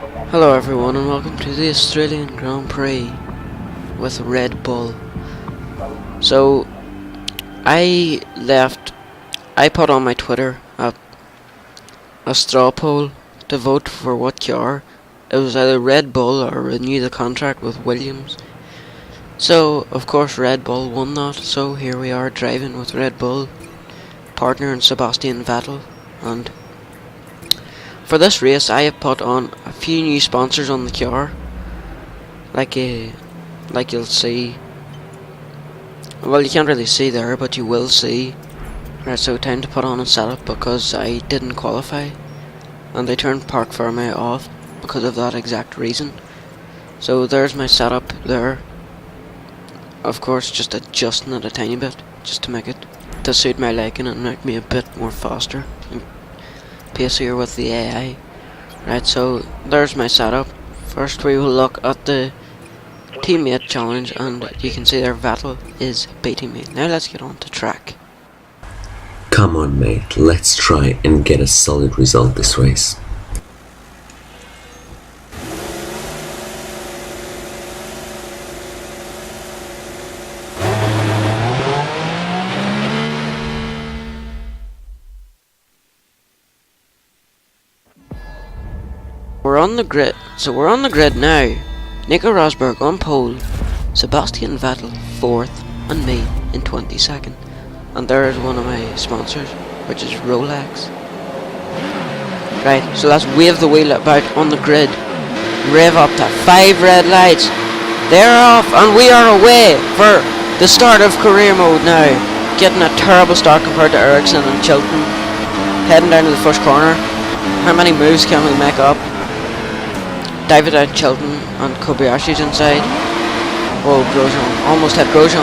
Hello everyone and welcome to the Australian Grand Prix with Red Bull. So I put on my Twitter a straw poll to vote for what car. It was either Red Bull or renew the contract with Williams. So of course Red Bull won that, so here we are driving with Red Bull, partner in Sebastian Vettel. And for this race I have put on a few new sponsors on the car, like you'll see. Well, you can't really see there, but you will see. Right, so time to put on a setup because I didn't qualify and they turned Parc Fermé off because of that exact reason. So there's my setup there. Of course, just adjusting it a tiny bit just to make it to suit my liking and make me a bit more faster and pacier with the AI. Right, so there's my setup. First we will look at the teammate challenge, and you can see there Vettel is beating me. Now let's get on to track. Come on mate, let's try and get a solid result this race. We're on the grid now. Nico Rosberg on pole, Sebastian Vettel 4th, and me in 22nd. And there is one of my sponsors, which is Rolex. Right, so let's wave the wheel about on the grid. Rev up to 5 red lights. They're off, and we are away for the start of career mode now. Getting a terrible start compared to Ericsson and Chilton. Heading down to the first corner. How many moves can we make up? David out Chilton and Kobayashi's inside. Oh, Grosjean. Almost hit Grosjean.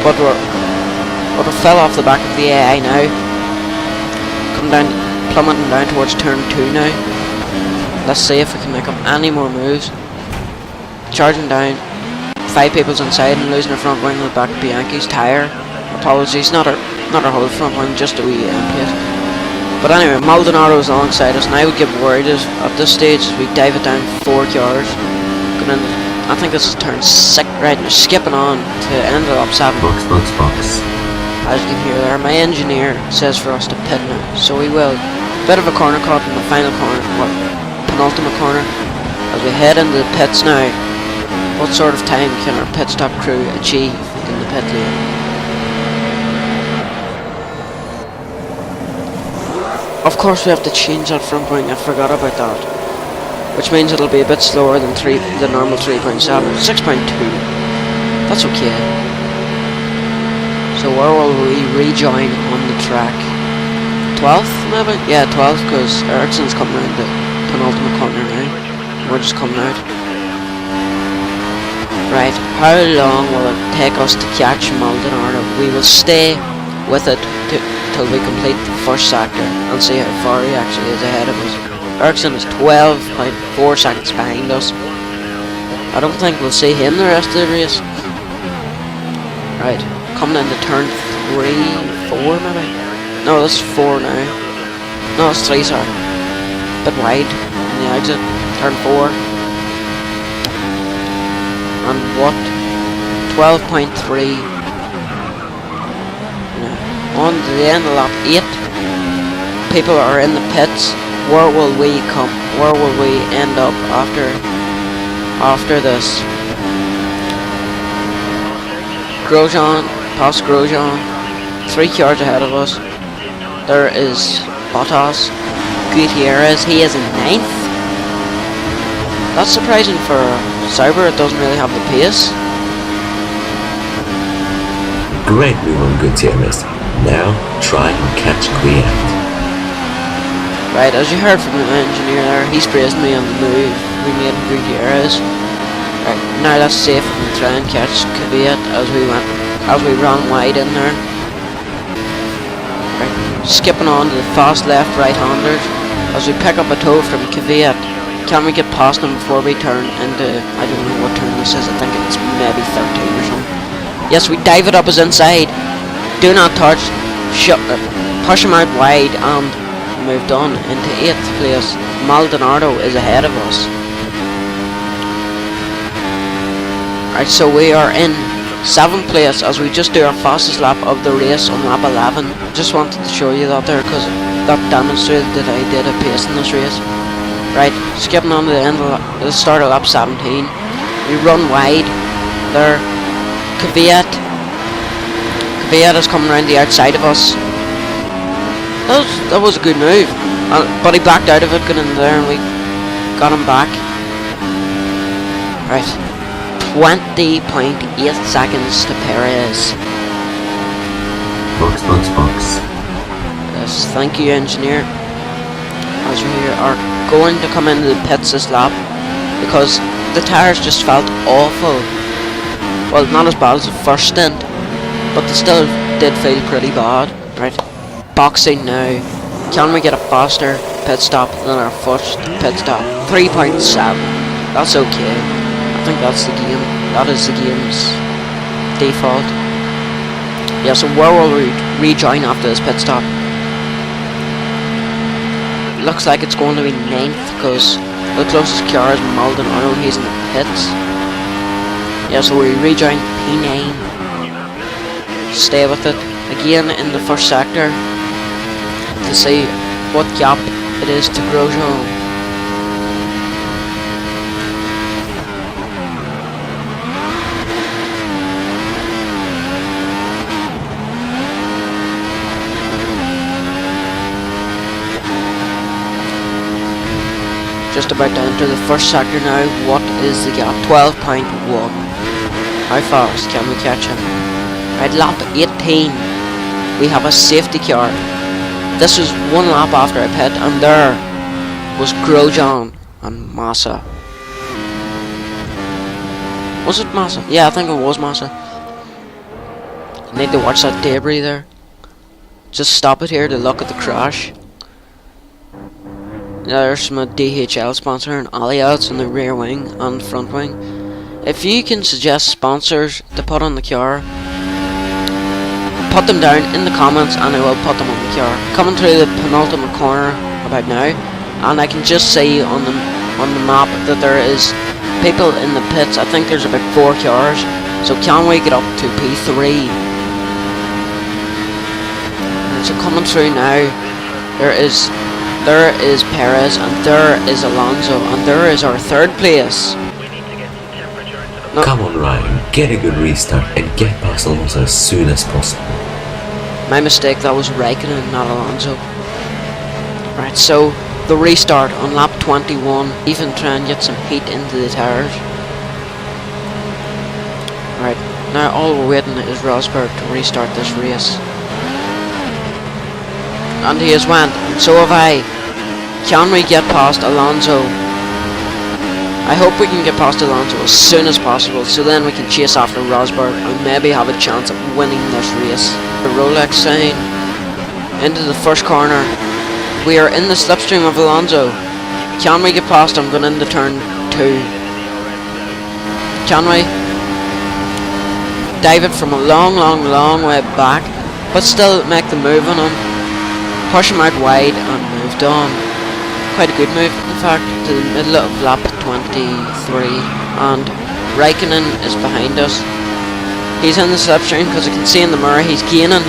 But we fell off the back of the AI now. Come down, plummeting down towards turn 2 now. Let's see if we can make up any more moves. Charging down. 5 people's inside and losing our front wing on the back of Bianchi's tyre. Apologies, not our whole front wing, just a wee plate. But anyway, Maldonado's alongside us, and I would get worried at this stage as we dive it down 4 cars. I think this is turn 6, right, and we're skipping on to end it up 7. Box. As you can hear there, my engineer says for us to pit now, so we will. Bit of a corner cut in the final corner, well, penultimate corner. As we head into the pits now, what sort of time can our pit stop crew achieve in the pit lane? Of course we have to change that front wing, I forgot about that. Which means it'll be a bit slower than the normal 3.7, 6.2. That's okay. So where will we rejoin on the track? 12th maybe? Yeah, 12th, because Ericsson's coming around the penultimate corner now. We're just coming out. Right, how long will it take us to catch Maldonado? We will stay with it till we complete the first sector and see how far he actually is ahead of us. Ericsson is 12.4 seconds behind us. I don't think we'll see him the rest of the race. Right, coming into turn 3, 4 maybe? No, this is 4 now. No, it's 3, sorry. Bit wide on the exit. Turn 4. And what? 12.3. On to the end of lap 8. People are in the pits. Where will we come? Where will we end up after this? Grosjean, past Grosjean, 3 cars ahead of us. There is Bottas, Gutierrez. He is in 9th. That's surprising for Sauber. It doesn't really have the pace. Great move on Gutierrez. Now try and catch Kvyat. Right, as you heard from the engineer there, he's praised me on the move we made in Gutierrez. Right, now let's see if we can try and catch Kvyat as we ran wide in there. Right, skipping on to the fast left right-handers as we pick up a toe from Kvyat. Can we get past him before we turn into, I don't know what turn this is, I think it's maybe 13 or something. Yes, we dive it up his inside. Do not touch. Push him out wide and moved on into 8th place. Maldonado is ahead of us. Right, so we are in 7th place as we just do our fastest lap of the race on lap 11. Just wanted to show you that there because that demonstrated that I did a pace in this race. Right, skipping on to the end of the start of lap 17. We run wide there. Kvyat is coming around the outside of us. That was a good move, but he backed out of it, got in there, and we got him back. Right, 20.8 seconds to Perez. Box. Yes, thank you, engineer. As we are going to come into the pits this lap because the tyres just felt awful. Well, not as bad as the first stint, but they still did feel pretty bad. Right, boxing now. Can we get a faster pit stop than our first pit stop? 3.7. That's okay. I think that's the game. That is the game's default. Yeah, so where will we rejoin after this pit stop? Looks like it's going to be 9th because the closest car is Maldonado. He's in the pits. Yeah, so we rejoin P9. Stay with it again in the first sector to see what gap it is to Grosjean. Just about to enter the first sector now. What is the gap? 12.1. How fast can we catch him? Right, lap 18. We have a safety car. This was one lap after I pit, and there was Grosjean and Massa. Was it Massa? Yeah, I think it was Massa. I need to watch that debris there. Just stop it here to look at the crash. There's my DHL sponsor and Allianz in the rear wing and front wing. If you can suggest sponsors to put on the car, put them down in the comments and I will put them on the car. Coming through the penultimate corner about now, and I can just see on the map that there is people in the pits. I think there's about 4 cars. So can we get up to P3? And so coming through now, there is Perez, and there is Alonso, and there is our 3rd place. No. Come on, Ryan, get a good restart and get past Alonso as soon as possible. My mistake, that was Raikkonen, not Alonso. Right, so the restart on lap 21, even try and get some heat into the tyres. Right, now all we're waiting is Rosberg to restart this race. And he has went, and so have I. Can we get past Alonso? I hope we can get past Alonso as soon as possible, so then we can chase after Rosberg and maybe have a chance of winning this race. The Rolex sign into the first corner. We are in the slipstream of Alonso. Can we get past him going into turn 2? Can we? Dive it from a long way back, but still make the move on him. Push him out wide and moved on. Quite a good move, in fact, to the middle of lap 23, and Raikkonen is behind us. He's in the slipstream because I can see in the mirror he's gaining, and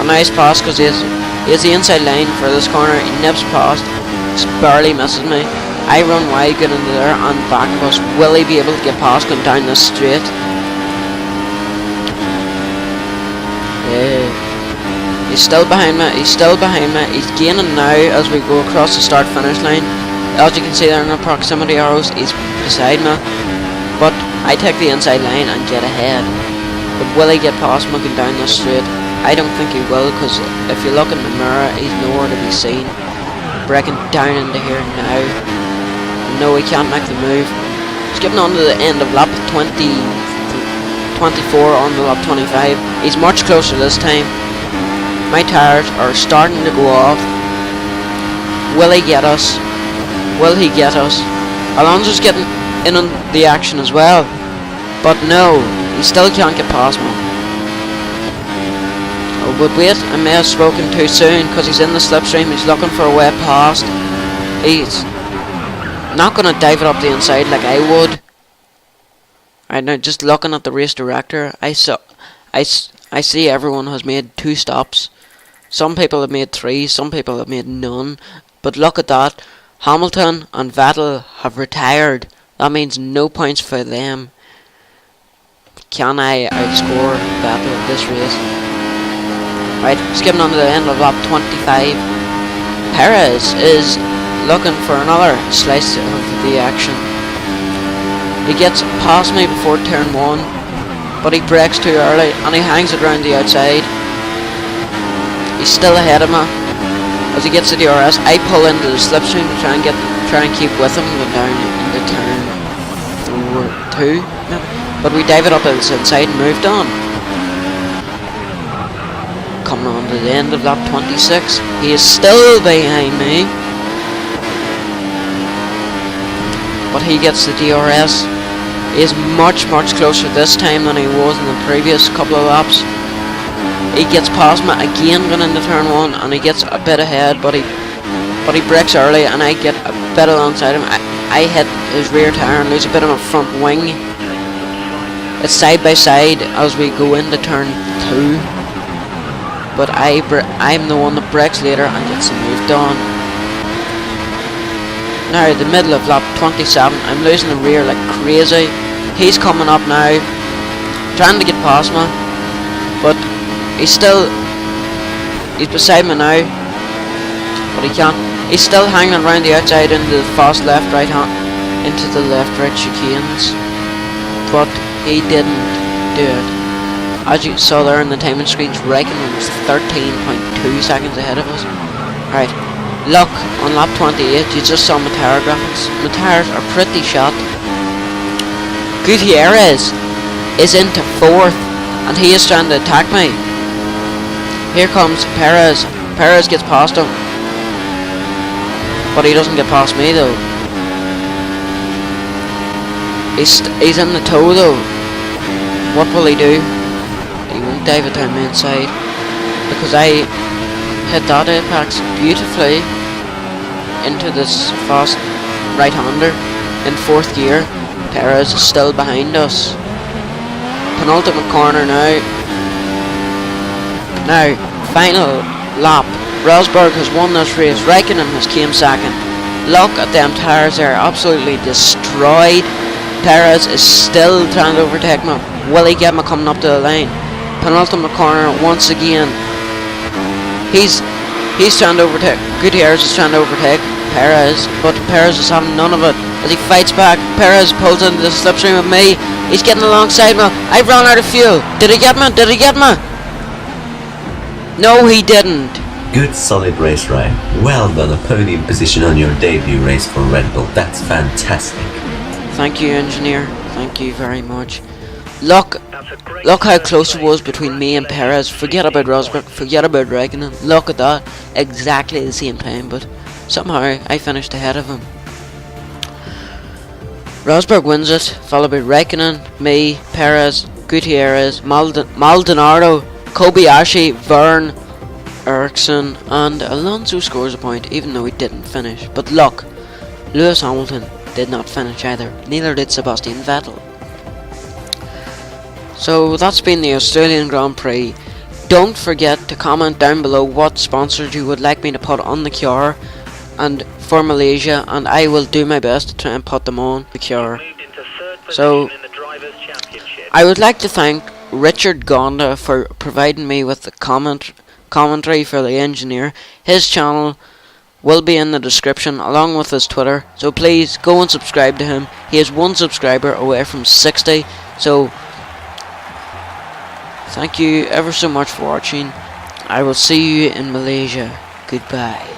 now he's past because he has the inside line for this corner. He nips past, just barely misses me. I run wide, get into there, and back of us. Will he be able to get past going down this straight? Yeah. He's still behind me, he's gaining now as we go across the start finish line. As you can see there in the proximity arrows, he's beside me, but I take the inside line and get ahead. But will he get past me going down this straight? I don't think he will, because if you look in the mirror, he's nowhere to be seen. Breaking down into here now. No, he can't make the move. Skipping on to the end of lap 24 on the lap 25. He's much closer this time. My tyres are starting to go off. Will he get us? Will he get us? Alonso's getting in on the action as well. But no, he still can't get past me. but wait, I may have spoken too soon because he's in the slipstream. He's looking for a way past. He's not going to dive it up the inside like I would. Right now, just looking at the race director, I see everyone has made 2 stops. Some people have made 3, some people have made none. But look at that. Hamilton and Vettel have retired. That means no points for them. Can I outscore Vettel this race? Right, skipping on to the end of lap 25. Perez is looking for another slice of the action. He gets past me before turn 1, but he brakes too early and he hangs it around the outside. He's still ahead of me. As he gets to the DRS, I pull into the slipstream to try and keep with him, going down into turn 2. But we dive it up its inside and moved on. Coming on to the end of lap 26, he is still behind me. But he gets the DRS. He is much closer this time than he was in the previous couple of laps. He gets past me again going into turn 1 and he gets a bit ahead, but he brakes early and I get a bit alongside him. I hit his rear tyre and lose a bit of my front wing. It's side by side as we go into turn 2, but I'm the one that brakes later and gets moved on. Now, the middle of lap 27, I'm losing the rear like crazy. He's coming up now, trying to get past me, but he's beside me now, but he can't. He's still hanging around the outside into the fast left right chicanes, but he didn't do it. As you saw there in the timing screens, Raikkonen was 13.2 seconds ahead of us. Right. Look, on lap 28, you just saw my tyre graphics. My tyres are pretty shot. Gutierrez is into 4th, and he is trying to attack me. Here comes Perez. Perez gets past him, but he doesn't get past me though. He's in the tow though. What will he do? He won't dive it down the inside, because I hit that apex beautifully into this fast right-hander in 4th gear. Perez is still behind us. Penultimate corner now. Now, final lap. Rosberg has won this race. Raikkonen has came second. Look at them tyres, they're absolutely destroyed. Perez is still trying to overtake me. Will he get me coming up to the line? Penultimate corner once again. He's trying to overtake. Gutierrez is trying to overtake Perez, but Perez is having none of it. As he fights back, Perez pulls into the slipstream of me. He's getting alongside me. I've run out of fuel. Did he get me? Did he get me? No, he didn't. Good solid race, Ryan. Well done, a podium position on your debut race for Red Bull. That's fantastic. Thank you, engineer. Thank you very much. Look how close it was between me and Perez. Forget about Rosberg, forget about Raikkonen. Look at that. Exactly the same time, but somehow I finished ahead of him. Rosberg wins it, followed by Raikkonen, me, Perez, Gutierrez, Maldonado, Kobayashi, Verne, Ericsson, and Alonso scores a point, even though he didn't finish. But look, Lewis Hamilton did not finish either. Neither did Sebastian Vettel. So that's been the Australian Grand Prix. Don't forget to comment down below what sponsors you would like me to put on the car and for Malaysia, and I will do my best to try and put them on the car. So I would like to thank Richard Gonda for providing me with the commentary for the engineer. His channel will be in the description along with his Twitter, so please go and subscribe to him. He is 1 subscriber away from 60, so thank you ever so much for watching. I will see you in Malaysia. Goodbye.